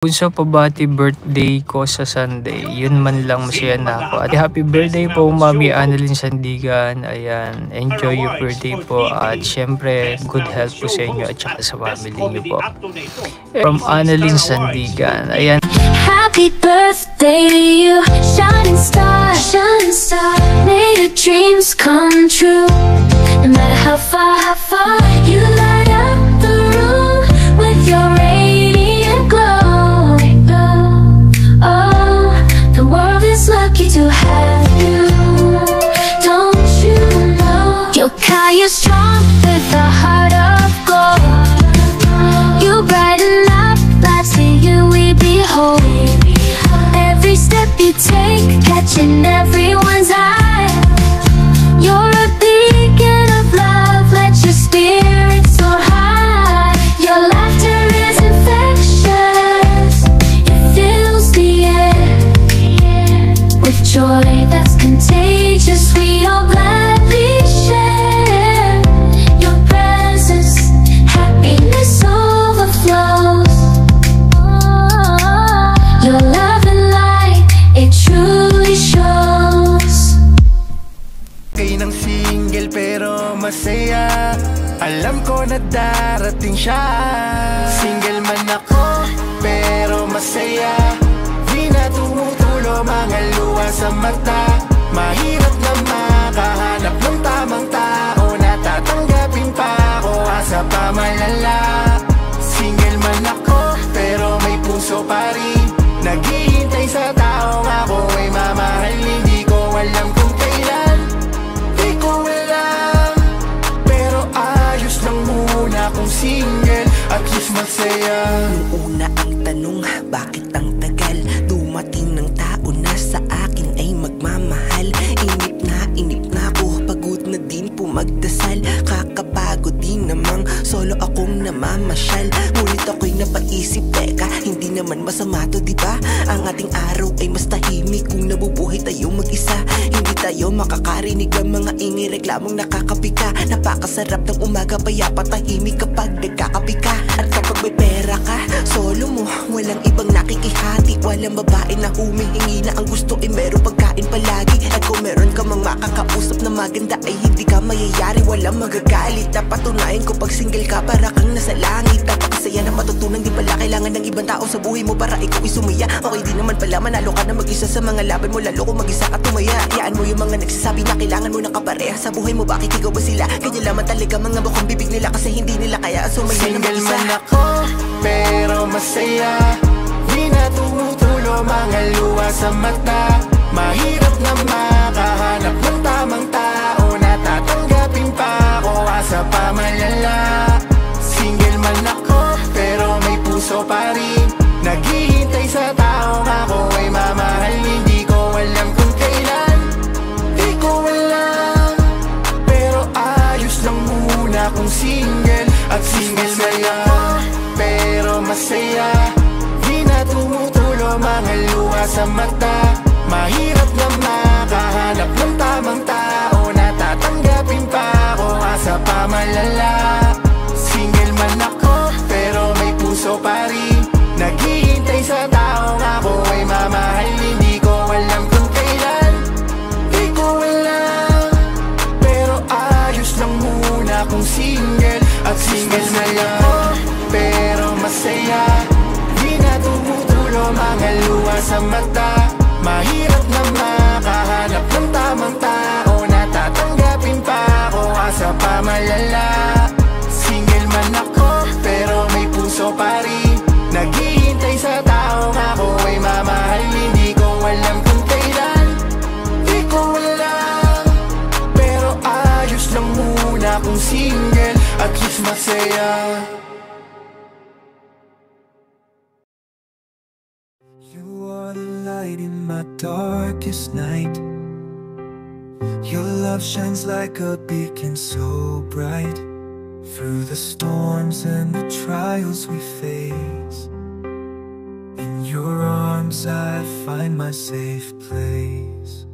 Kung sa pabati birthday ko sa Sunday, yun man lang masaya na ako. At happy birthday po Mami Annalyn Sandigan. Ayan, enjoy your birthday po. At syempre, good health po sa inyo at saka sa family niyo po. From Annalyn Sandigan. Ayan. Happy birthday to you, shining star, shining star. May your dreams come true. No matter how far you light up the room with your radiant glow. Oh, the world is lucky to have you. Don't you know? You're kind, you're strong with a heart of gold. You brighten up lives for you we behold. Every step you take, catching everyone's eye. You're a beacon of love, let your spirit soar high. Your laughter is infectious, it fills the air with joy that's contagious. We all gladly share your presence, happiness overflows. Your love and light, it truly shows. Kay ng single pero masaya, alam ko na darating siya. Single man ako pero masaya, di na tumutulo mga luha sa mata. Mahirap na makahanap ng tamang tao na tatanggapin pa ako, asa pa malala. Single man ako pero may puso pa rin, naghihintay sa taong ako ay mamahal. Hindi ko alam kung kailan, di ko alam, pero ayos lang muna kung single, at least masaya. Nung una ang tanong, bakit ang tagal? Dumating ng tao na sa akin ay magmamahal. Inip na ako, pagod na din po magdasal. Kakapagod din namang solo akong namamasyal. Ngunit ako'y napaisip, teka, hindi naman masama to, diba? Ang ating araw ay mas tahimik kung nabubuhay tayo mag-isa. Hindi tayo makakarinig ng mga ingay, reklamong nakakapika. Napakasarap ng umaga, payapa tahimik kapag nagkakapi ka. At kapag may pera ka, solo mo, walang ibang nakikihati. Walang babae na humihingi na ang gusto ay meron pagkain palagi. At kung meron ka mang makakausap na maganda ay hindi ka mayayari, walang magagalit. Napatunayan ko pag single ka para kang nasa langit. Napakasaya na matutunan, di pala kailangan ng ibang tao sa buhay mo para ikaw ay sumaya. Okay di naman pala manalo ka na mag-isa sa mga laban mo, lalo kung mag-isa ka tumaya. Hayaan mo yung mga nagsasabi na kailangan mo ng kapareha sa buhay mo, bakit ikaw ba sila? Ganyan lamang talaga mga bukang bibig nila kasi hindi nila kaya sumaya na mag-isa. Single man ako pero masaya, di na tumutulo mga luha sa mata. Mahirap na makahanap ng tamang tao na tatanggapin pa ako, asa pa malala. Single man ako pero may puso pa rin, naghihintay sa taong ako ay mamahal. Hindi ko alam kung kailan, di ko alam, pero ayos lang muna kung single, at single man ako pero masaya, di na tumutulo mga luha sa mata. Mahirap na makahanap ng tamang tao na tatanggapin pa ako, asa pa malala. Single man ako pero may puso pa rin, naghihintay sa taong ako ay mamahal. Hindi ko alam kung kailan, di ko alam, pero ayos lang muna kung single, at single man ako pero masaya, di na tumutulo mga luha sa mata. Mahirap na makahanap ng tamang tao na tatanggapin pa ako, asa pa malala. Single man ako pero may puso pa rin, naghihintay sa taong ako ay mamahal. Hindi ko alam kung kailan, di ko alam, pero ayos lang muna kung single, at least masaya. In my darkest night, your love shines like a beacon so bright. Through the storms and the trials we face, in your arms I find my safe place.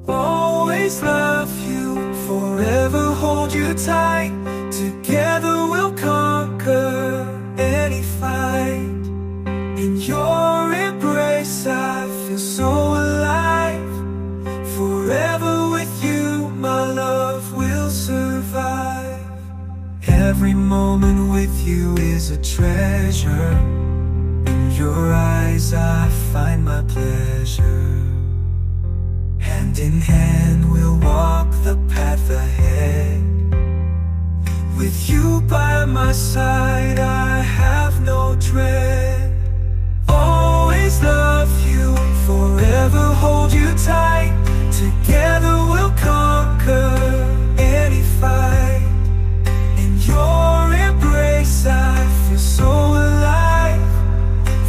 Always love you, forever hold you tight. Together we'll conquer any fight. treasure. In your eyes I find my pleasure. Hand in hand we'll walk the path ahead. With you by my side I have no dread. Always love you, forever hold you tight. Together we'll conquer any fight. In your embrace I feel so alive.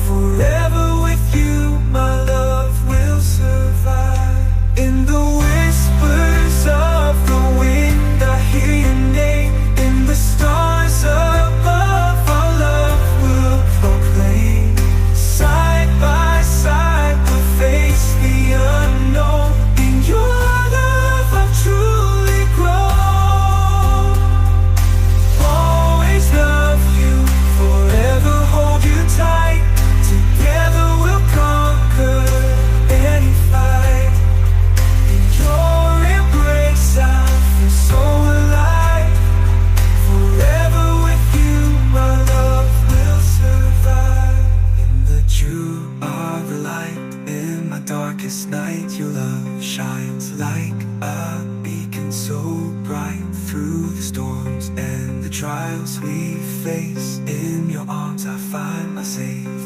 Forever with you my love will survive. In the whispers of the wind I hear your name. In the stars above our love will proclaim. Side by side we'll face the unknown. In your love I've truly grown. Always love you, forever hold you tight. Together we'll conquer any fight. In your embrace I feel so alive. Forever with you my love will survive. In the dew of the light, in my darkest night, your love shines like a beacon so bright. Through the storms and the trials we face, in your arms I find my safe